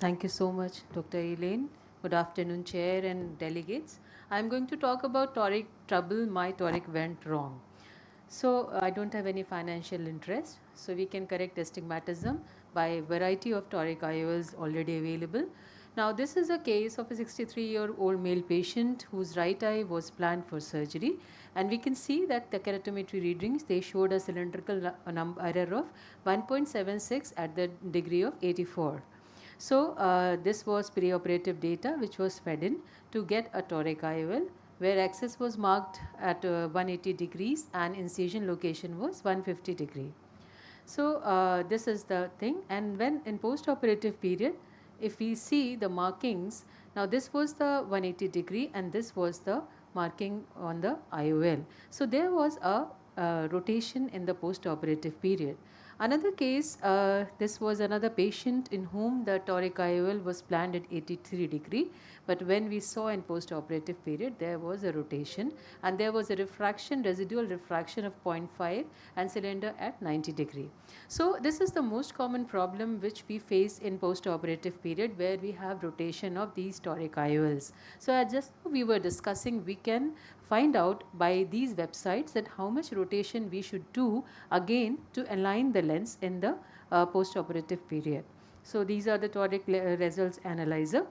Thank you so much, Dr. Elaine. Good afternoon, Chair and delegates. I'm going to talk about toric trouble. My toric went wrong. So I don't have any financial interest. So we can correct astigmatism by a variety of toric iols already available. Now this is a case of a 63-year-old male patient whose right eye was planned for surgery, and we can see that the keratometry readings, they showed a cylindrical error of 1.76 at the degree of 84. So this was preoperative data which was fed in to get a toric IOL, where axis was marked at 180 degrees and incision location was 150 degree. So this is the thing, and when in post-operative period, if we see the markings, now this was the 180 degree and this was the marking on the IOL. So there was a rotation in the post-operative period. Another case, this was another patient in whom the toric IOL was planned at 83 degree, but when we saw in post-operative period, there was a rotation and there was a refraction, residual refraction of 0.5 and cylinder at 90 degree. So this is the most common problem which we face in post-operative period, where we have rotation of these toric IOLs. So as just we were discussing, we can find out by these websites that how much rotation we should do again to align the lens in the post-operative period. So these are the toric results analyzer.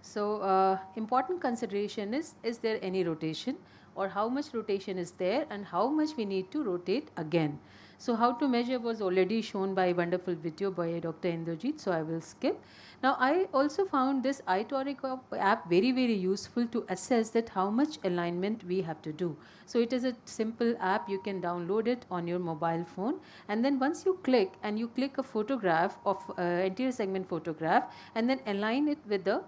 So important consideration is there any rotation, or how much rotation is there and how much we need to rotate again. So how to measure was already shown by a wonderful video by Dr. Indrajit, so I will skip. Now I also found this iToric app very useful to assess that how much alignment we have to do. So it is a simple app, you can download it on your mobile phone, and then once you click a photograph of anterior segment photograph, and then align it with the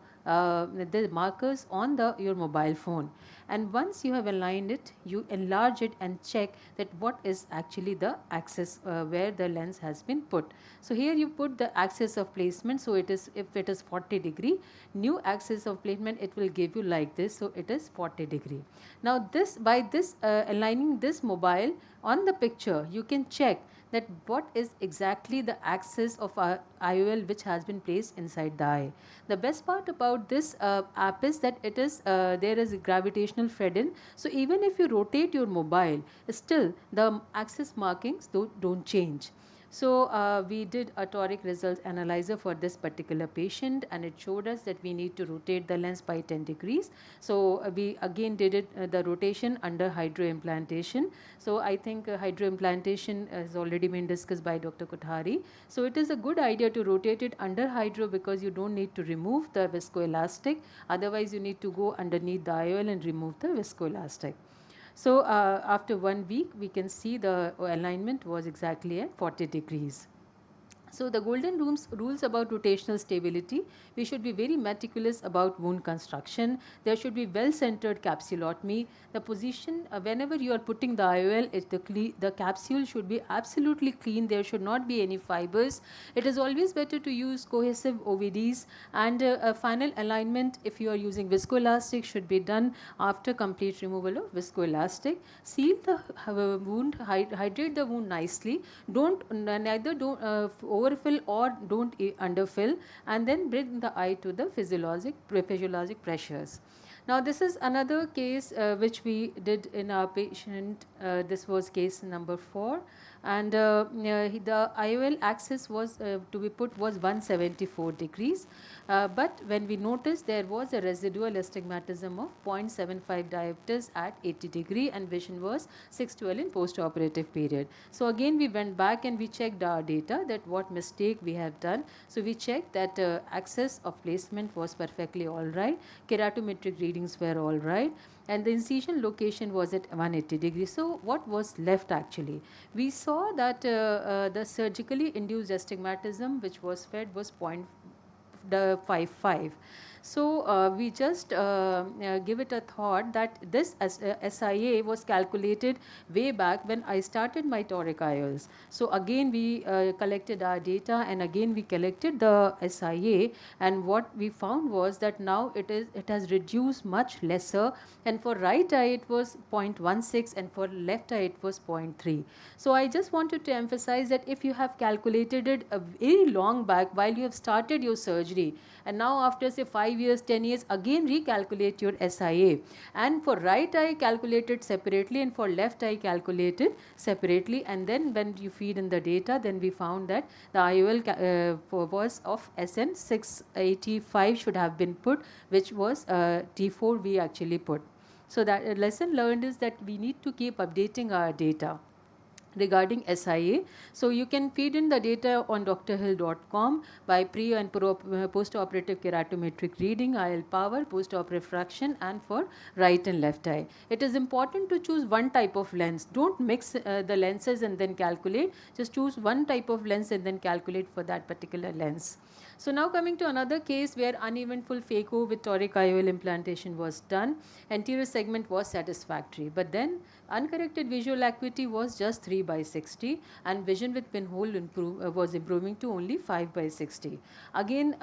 markers on your mobile phone, and once you have aligned it, you enlarge it and check that what is actually the axis where the lens has been put. So here you put the axis of placement, so it is, if it is 40 degree, new axis of placement it will give you like this, so it is 40 degree. Now this, by this aligning this mobile on the picture, you can check that what is exactly the axis of our IOL which has been placed inside the eye. The best part about this app is that it is there is gravitational fed in, so even if you rotate your mobile, still the axis markings don't change. So we did a toric results analyzer for this particular patient, and it showed us that we need to rotate the lens by 10 degrees. So we again did it the rotation under hydroimplantation. So I think hydroimplantation has already been discussed by Dr. Kothari. So it is a good idea to rotate it under hydro, because you don't need to remove the viscoelastic. Otherwise you need to go underneath the IOL and remove the viscoelastic. So after 1 week, we can see the alignment was exactly at 40 degrees. So the golden rules about rotational stability: we should be very meticulous about wound construction. There should be well-centered capsulotomy. The position, whenever you are putting the IOL, the capsule should be absolutely clean. There should not be any fibers. It is always better to use cohesive OVDs, and a final alignment, if you are using viscoelastic, should be done after complete removal of viscoelastic. Seal the wound, hydrate the wound nicely. Neither don't overfill or don't underfill, and then bring the eye to the physiologic pressures. Now this is another case which we did in our patient. This was case number 4, and the IOL axis was to be put was 174 degrees, but when we noticed, there was a residual astigmatism of 0.75 diopters at 80 degree, and vision was 612 in post-operative period. So again we went back and we checked our data, that what mistake we have done. So we checked that axis of placement was perfectly all right, keratometric readings were all right, and the incision location was at 180 degrees. So what was left actually? We saw that the surgically induced astigmatism which was fed was the 5.5. So we just give it a thought that this SIA was calculated way back when I started my toric IOLs. So again we collected our data, and again we collected the SIA, and what we found was that now it has reduced much lesser, and for right eye it was 0.16 and for left eye it was 0.3. So I just wanted to emphasize that if you have calculated it a very long back while you have started your surgery, and now after say 5 years, 10 years, again recalculate your SIA, and for right eye calculated separately and for left eye calculated separately, and then when you feed in the data, then we found that the IOL was of SN 685 should have been put, which was T4 we actually put. So that lesson learned is that we need to keep updating our data regarding SIA. So you can feed in the data on drhill.com by pre and post-operative keratometric reading, IL power, post-operative fraction, and for right and left eye. It is important to choose one type of lens. Don't mix the lenses and then calculate. Just choose one type of lens and then calculate for that particular lens. So now coming to another case where uneventful phaco with toric IOL implantation was done. Anterior segment was satisfactory, but then uncorrected visual acuity was just 3/60, and vision with pinhole was improving to only 5/60. Again,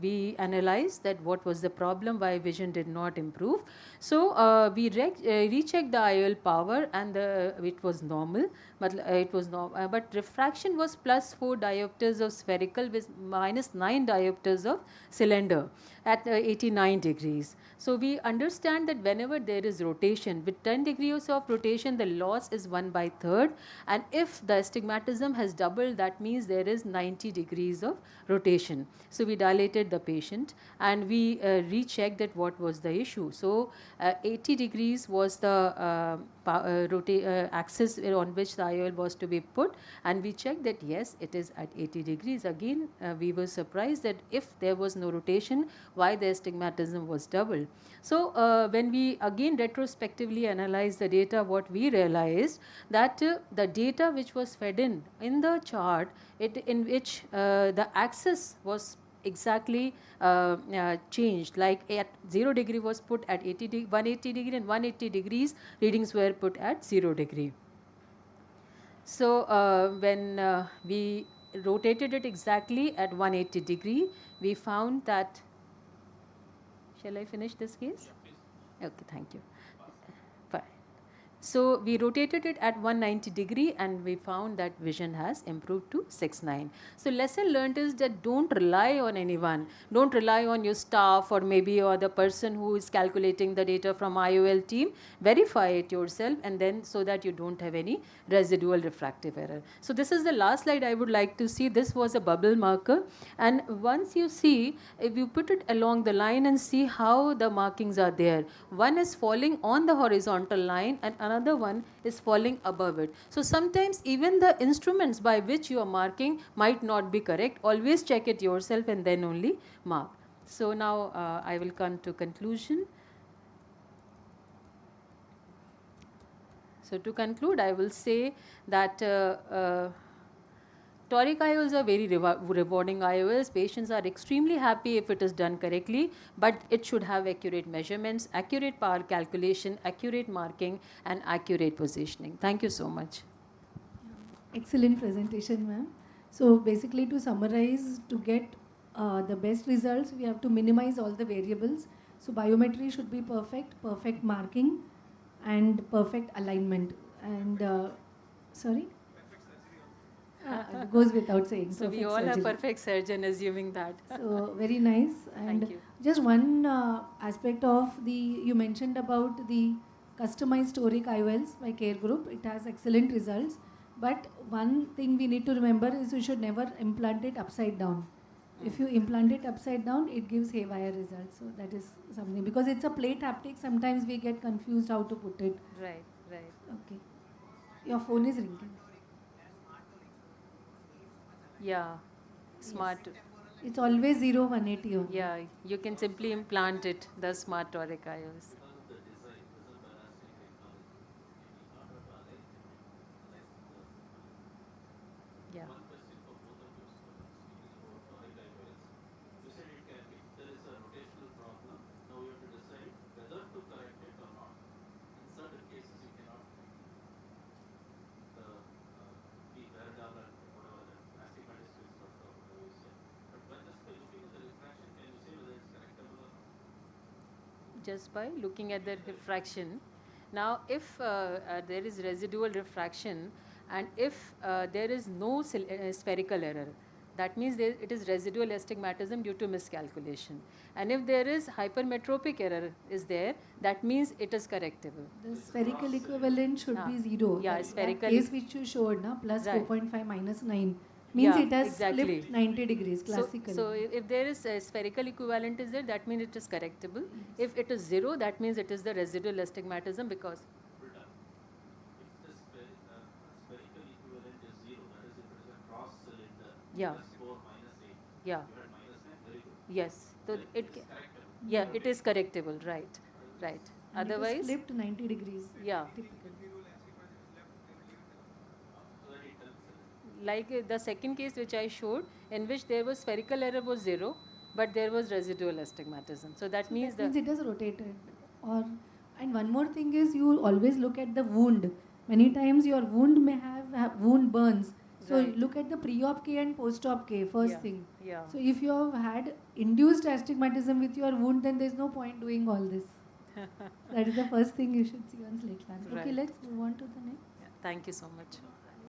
we analyzed that what was the problem, why vision did not improve. So we rechecked the IOL power, and it was normal, but but refraction was +4 diopters of spherical with -9 diopters of cylinder at 89 degrees. So we understand that whenever there is rotation, with 10 degrees of rotation, the loss is 1/3, and if the astigmatism has doubled, that means there is 90 degrees of rotation. So we dilated the patient, and we rechecked that what was the issue. So 80 degrees was the axis on which the IOL was to be put, and we checked that yes, it is at 80 degrees. Again, we were surprised that if there was no rotation, why the astigmatism was doubled. So when we again retrospectively analyzed the data, what we realized that the data which was fed in the chart, in which the axis was exactly changed, like at 0 degree was put at 180 degree, and 180 degrees readings were put at 0 degree. So when we rotated it exactly at 180 degree, we found that, shall I finish this case? Okay, thank you. Fine. So we rotated it at 190 degree, and we found that vision has improved to 6.9. So lesson learned is that don't rely on anyone. Don't rely on your staff or maybe or the person who is calculating the data from IOL team. Verify it yourself, and then so that you don't have any residual refractive error. So this is the last slide I would like to see. This was a bubble marker, and once you see, if you put it along the line and see how the markings are there, one is falling on the horizontal line and another one is falling above it. So sometimes even the instruments by which you are marking might not be correct. Always check it yourself and then only mark. So now I will come to conclusion. So to conclude, I will say that toric IOLs are very rewarding IOLs. Patients are extremely happy if it is done correctly, but it should have accurate measurements, accurate power calculation, accurate marking, and accurate positioning. Thank you so much. Excellent presentation, ma'am. So basically, to summarize, to get the best results, we have to minimize all the variables. So biometry should be perfect marking, and perfect alignment. And sorry? It goes without saying. So we all surgery. Are perfect surgeon assuming that. So very nice. And thank you. Just one aspect of you mentioned about the customized toric IOLs by Care Group. It has excellent results. But one thing we need to remember is we should never implant it upside down. If you implant it upside down, it gives haywire results. So that is something, because it's a plate haptic, sometimes we get confused how to put it. Right, right. Okay. Your phone is ringing. Yeah, smart. Yes. It's always 0-180 only. Yeah, you can simply implant it, the smart toric IOLs. Yeah. just by looking at the refraction. Now, if there is residual refraction and if there is no spherical error, that means it is residual astigmatism due to miscalculation. And if there is hypermetropic error is there, that means it is correctable. The spherical equivalent should be 0. Yeah, that spherical. case which you showed, na, plus Right. 4.5 minus 9, means Yeah, it has exactly. flipped 90 degrees, So, classical. so if there is a spherical equivalent is there, that means it is correctable. If it is 0, that means it is the residual astigmatism because. If the spherical equivalent is 0, that is if it is a cross cylinder, Yeah. plus 4 minus 8, Yeah. you had minus 9, very good. Yes. So Then it is correctable. yeah, it is correctable, right. Right. And it Otherwise, is flipped 90 degrees. yeah. Typical. So that it helps a little. Like the second case which I showed, in which there was spherical error was 0, but there was residual astigmatism. So that means That means it is rotated. Or, and one more thing is, you always look at the wound. Many times your wound may have wound burns. So Right. look at the pre-op K and post-op K, first Yeah. thing. Yeah. So if you have had induced astigmatism with your wound, then there is no point doing all this. That is the first thing you should see on slit lamp. Okay, Right. let's move on to the next. Yeah. Thank you so much.